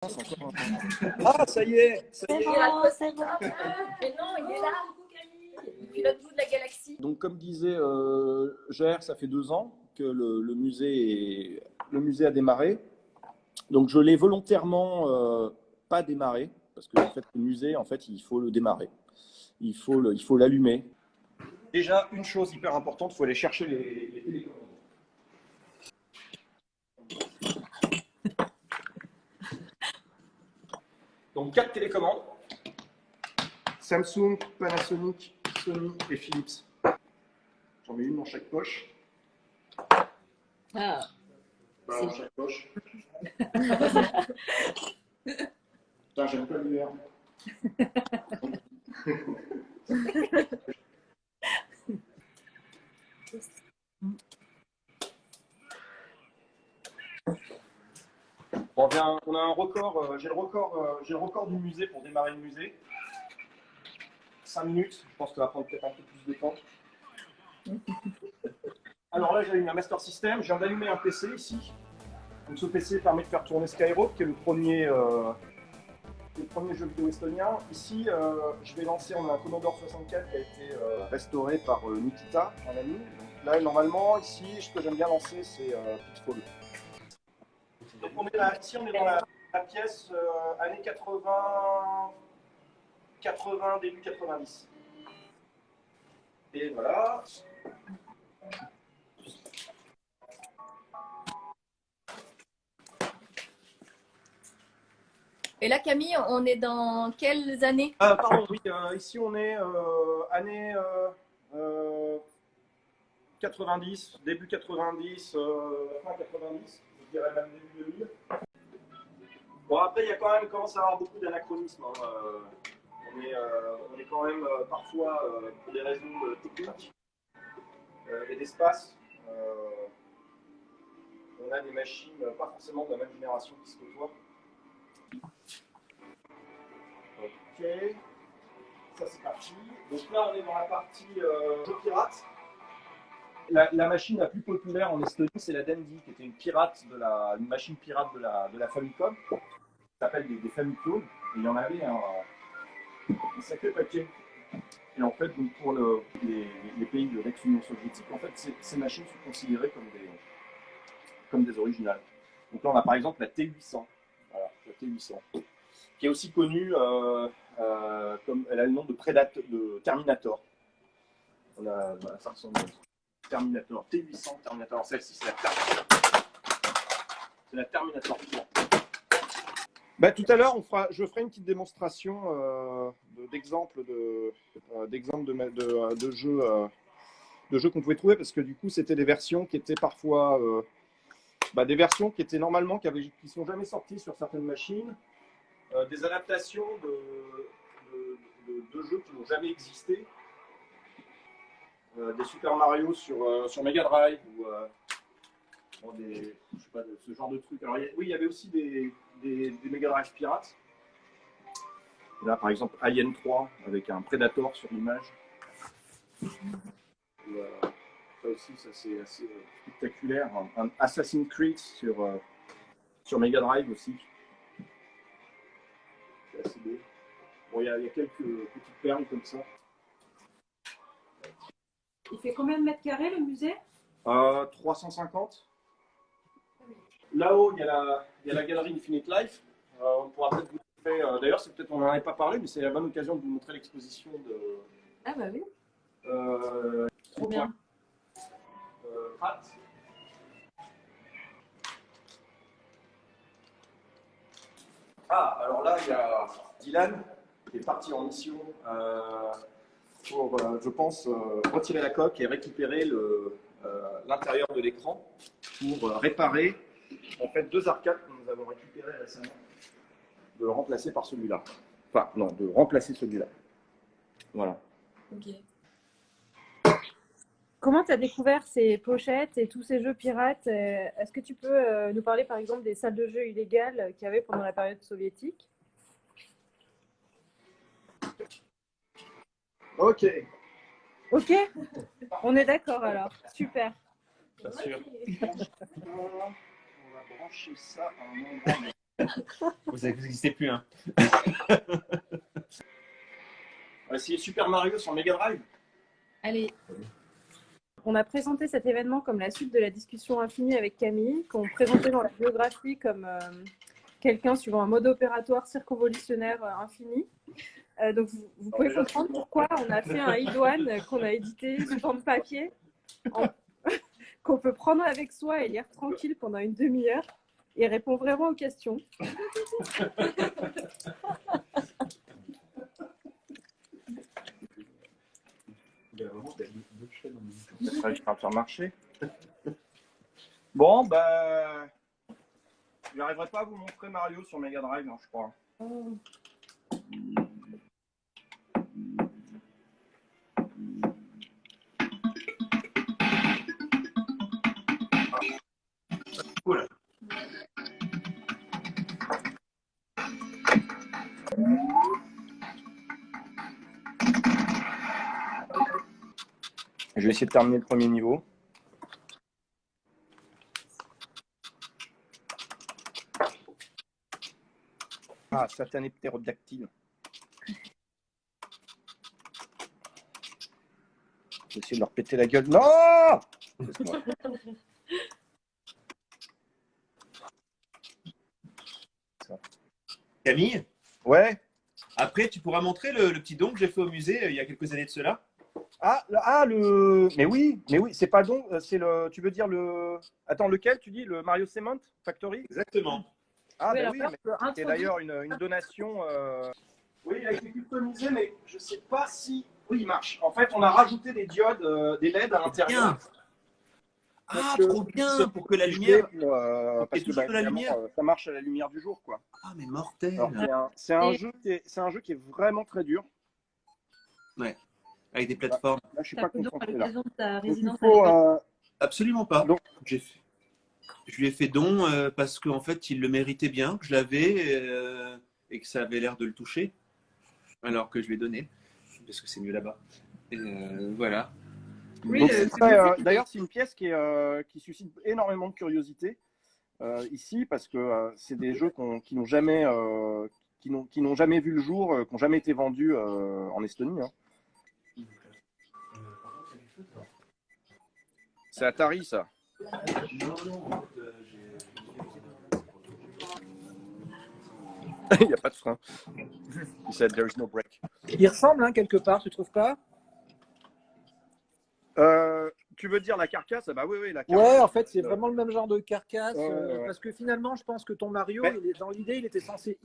Ah, ça y est, ça y est. C'est bon. Mais non, il est là, depuis l'autre bout de la galaxie. Donc, comme disait Gère, ça fait 2 ans que le musée a démarré. Donc, je l'ai volontairement pas démarré, parce que en fait, le musée, en fait, il faut le démarrer. Il faut l'allumer. Déjà, une chose hyper importante, il faut aller chercher les télécommandes. Donc, 4 télécommandes. Samsung, Panasonic, Sony et Philips. J'en mets une dans chaque poche. Ah. Dans chaque poche. Putain, j'aime pas l'hiver. Bon, bien, on a un record. J'ai le record du musée pour démarrer le musée. 5 minutes. Je pense que ça va prendre peut-être un peu plus de temps. Alors là, j'allume un Master System. Je viens d'allumer un PC ici. Donc ce PC permet de faire tourner Skyroad, qui est le premier jeu vidéo estonien. Ici, je vais lancer, on a un Commodore 64 qui a été restauré par Nikita, un ami. Donc là, normalement, ici, ce que j'aime bien lancer, c'est Pitfall. Donc ici, on est dans la pièce années 80, début 90. Et voilà. Et là, Camille, on est dans quelles années? Pardon, oui, ici on est années 90, début 90, fin 90, je dirais même début 2000. Bon, après, il commence à y avoir beaucoup d'anachronismes. Hein. On est quand même parfois, pour des raisons techniques et d'espace, on a des machines pas forcément de la même génération qui se côtoient. Ok, ça c'est parti. Donc là, on est dans la partie jeu pirate. La machine la plus populaire en Estonie, c'est la Dendy, qui était une machine pirate de la Famicom. Ça s'appelle des Famiclones. Et il y en avait un sacré paquet. Et en fait, donc pour les pays de l'ex-Union soviétique, en fait, ces machines sont considérées comme des originales. Donc là, on a par exemple la T800. Voilà, la T800. Qui est aussi connue comme elle a le nom de Terminator. Voilà, ça ressemble à Terminator, T800 Terminator. Celle-ci, c'est la Terminator 3. Bah, tout à l'heure, je ferai une petite démonstration d'exemples de jeux qu'on pouvait trouver, parce que du coup, c'était des versions qui étaient parfois des versions qui étaient normalement qui sont jamais sorties sur certaines machines, des adaptations de jeux qui n'ont jamais existé. Des Super Mario sur Mega Drive ou je sais pas, ce genre de trucs. Alors, il y avait aussi des Mega Drive pirates. Là, par exemple, Alien 3 avec un Predator sur l'image. Ça aussi, ça c'est assez spectaculaire. Un Assassin's Creed sur Mega Drive aussi. C'est assez beau. Bon, il y a quelques petites perles comme ça. Il fait combien de mètres carrés le musée? 350. Là-haut, il y a la galerie Infinite Life. On pourra peut-être vous montrer. D'ailleurs, on n'en avait pas parlé, mais c'est la bonne occasion de vous montrer l'exposition de. Ah bah oui. Trop bien. Pratt. Alors là, il y a Dylan qui est parti en mission pour, je pense, retirer la coque et récupérer l'intérieur de l'écran pour réparer en fait 2 arcades que nous avons récupérées récemment, de le remplacer par celui-là. Enfin, non, de remplacer celui-là. Voilà. Ok. Comment tu as découvert ces pochettes et tous ces jeux pirates? Est-ce que tu peux nous parler par exemple des salles de jeux illégales qu'il y avait pendant la période soviétique? Ok. Ok, on est d'accord alors. Super. Bien sûr. On va brancher ça à un endroit. Vous n'existez plus, hein. On va essayer Super Mario sur Mega Drive. Allez. On a présenté cet événement comme la suite de la discussion infinie avec Camille, qu'on présentait dans la biographie comme quelqu'un suivant un mode opératoire circonvolutionnaire infini. Donc, vous pouvez comprendre pourquoi on a fait un iDouane qu'on a édité sous forme papier, qu'on peut prendre avec soi et lire tranquille pendant une demi-heure. Et répond vraiment aux questions. Ça va faire marcher. Bon, bah. Je n'arriverai pas à vous montrer Mario sur Mega Drive, hein, je crois. Cool. Je vais essayer de terminer le premier niveau. Ah, satané ptérodactyle. Je vais essayer de leur péter la gueule. Non! Camille, Ouais. après, tu pourras montrer le petit don que j'ai fait au musée il y a quelques années de cela. Mais oui, c'est pas donc, c'est le. Tu veux dire le. Attends, lequel tu dis? Le Mario Cement Factory? Exactement. Ah, Oui, bah alors oui, là, mais on peut c'est introduire- d'ailleurs une donation. Oui, il a été customisé, mais je sais pas si. Oui, il marche. En fait, on a rajouté des diodes, des LED à l'intérieur. Ah, Donc, trop bien, pour que la je lumière. l'ai pour, parce que toujours de la évidemment, lumière. ça marche à la lumière du jour, quoi. Ah, mais mortel. Alors, c'est un jeu qui est vraiment très dur. Ouais, avec des plateformes. Là, je suis T'as pas fait don à concentré là. l'occasion de ta Donc, il résidence faut, à l'école. Absolument pas. Donc- Je lui ai fait don parce qu'en fait, il le méritait bien, que je l'avais et que ça avait l'air de le toucher. Alors que je lui ai donné, parce que c'est mieux là-bas. Et voilà. Oui, donc, c'est d'ailleurs, c'est une pièce qui suscite énormément de curiosité ici parce que c'est des jeux qui n'ont jamais, qui n'ont jamais vu le jour, qui n'ont jamais été vendus en Estonie. Hein. C'est Atari, ça. Il n'y a pas de frein. He said there is no brake. Il ressemble hein, quelque part, tu trouves pas? Tu veux dire la carcasse? Bah oui, la carcasse. Ouais, en fait, c'est vraiment le même genre de carcasse. Ouais. Parce que finalement, je pense que ton Mario, Mais- dans l'idée, il était censé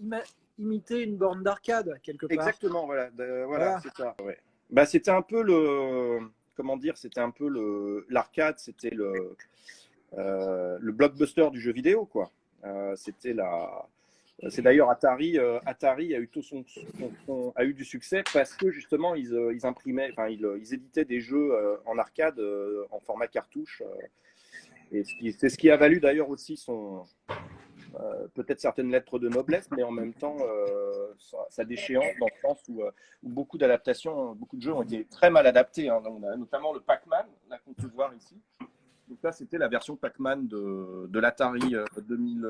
imiter une borne d'arcade, quelque part. Exactement, voilà, Voilà. c'est ça. Ouais. Bah, c'était un peu le, comment dire, c'était un peu l'arcade, c'était le blockbuster du jeu vidéo, quoi. C'est d'ailleurs Atari a eu a eu du succès parce que justement ils imprimaient, enfin ils éditaient des jeux en arcade en format cartouche. Et c'est ce qui a valu d'ailleurs aussi peut-être certaines lettres de noblesse, mais en même temps sa déchéance dans le sens où beaucoup d'adaptations, beaucoup de jeux ont été très mal adaptés. Hein. Donc, on a notamment le Pac-Man, là qu'on peut voir ici. Donc là, c'était la version Pac-Man de l'Atari 2000.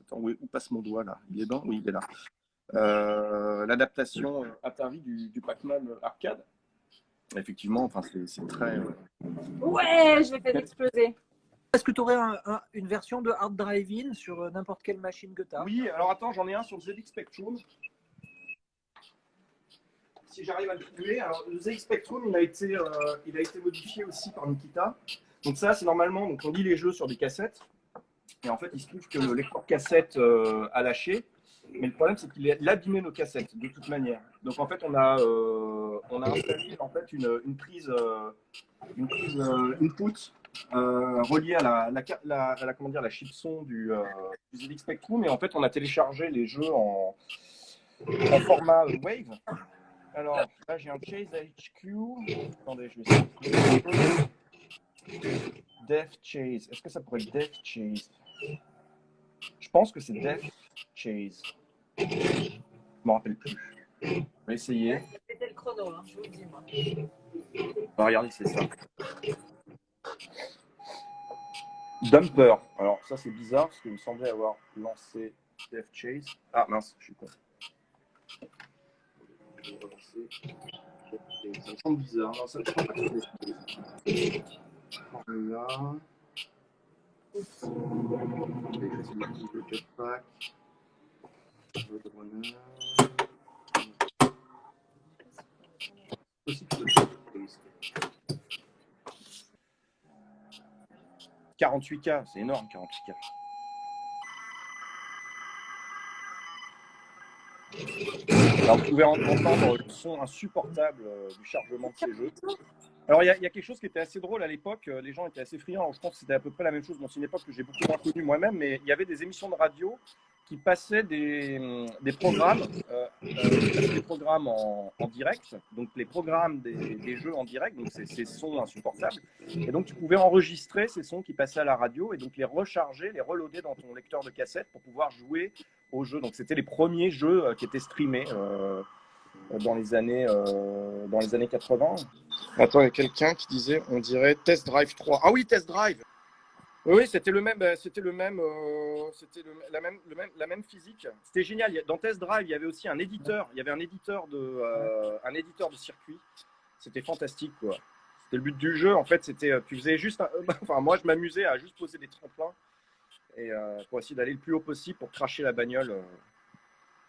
Attends, où passe mon doigt là? Il est dedans? Oui, il est là. L'adaptation Atari du Pac-Man arcade. Effectivement, enfin, c'est très. Ouais, je l'ai fait exploser. Est-ce que tu aurais une version de Hard Drive-In sur n'importe quelle machine que tu as? Oui, alors attends, j'en ai un sur ZX Spectrum. Si j'arrive à le trouver. Alors, le ZX Spectrum, il a été modifié aussi par Nikita. Donc ça, c'est normalement, donc on lit les jeux sur des cassettes. Et en fait, il se trouve que le lecteur cassette a lâché. Mais le problème, c'est qu'il a abîmé nos cassettes, de toute manière. Donc en fait, on a installé en fait, une prise input reliée à la chip son du ZX Spectrum. Et en fait, on a téléchargé les jeux en format Wave. Alors, là, j'ai un Chase HQ. Attendez, je vais essayer. Death Chase. Est-ce que ça pourrait être Death Chase? Je pense que c'est Death Chase. Je ne me rappelle plus. On va essayer. C'était le chrono, hein, je vous le dis, moi. On va regarder, c'est ça. Dumper. Alors, ça, c'est bizarre parce qu'il me semblait avoir lancé Def Chase. Ah mince, je suis con. Je vais relancer. Ça me semble bizarre. Non, ça me semble pas que c'est là. Le cutback. Roadrunner. Aussi que le 48K, c'est énorme 48K. Alors, vous pouvez entendre le son insupportable du chargement de ces jeux. Alors, il y a quelque chose qui était assez drôle à l'époque. Les gens étaient assez friands. Alors, je pense que c'était à peu près la même chose. Bon, c'est une époque que j'ai beaucoup moins connue moi-même, mais il y avait des émissions de radio qui passaient des programmes, en direct. Donc, les programmes des jeux en direct. Donc, ces sons insupportables. Et donc, tu pouvais enregistrer ces sons qui passaient à la radio et donc les recharger, les reloader dans ton lecteur de cassette pour pouvoir jouer aux jeux. Donc, c'était les premiers jeux qui étaient streamés dans les années 80. Attends, il y a quelqu'un qui disait, on dirait Test Drive 3. Ah oui, Test Drive. Oui, c'était la même physique. C'était génial. Dans Test Drive, il y avait aussi un éditeur. Il y avait un éditeur de circuit. C'était fantastique, quoi. C'était le but du jeu. En fait, c'était, tu faisais juste, enfin, moi, je m'amusais à juste poser des tremplins et pour essayer d'aller le plus haut possible pour cracher la bagnole.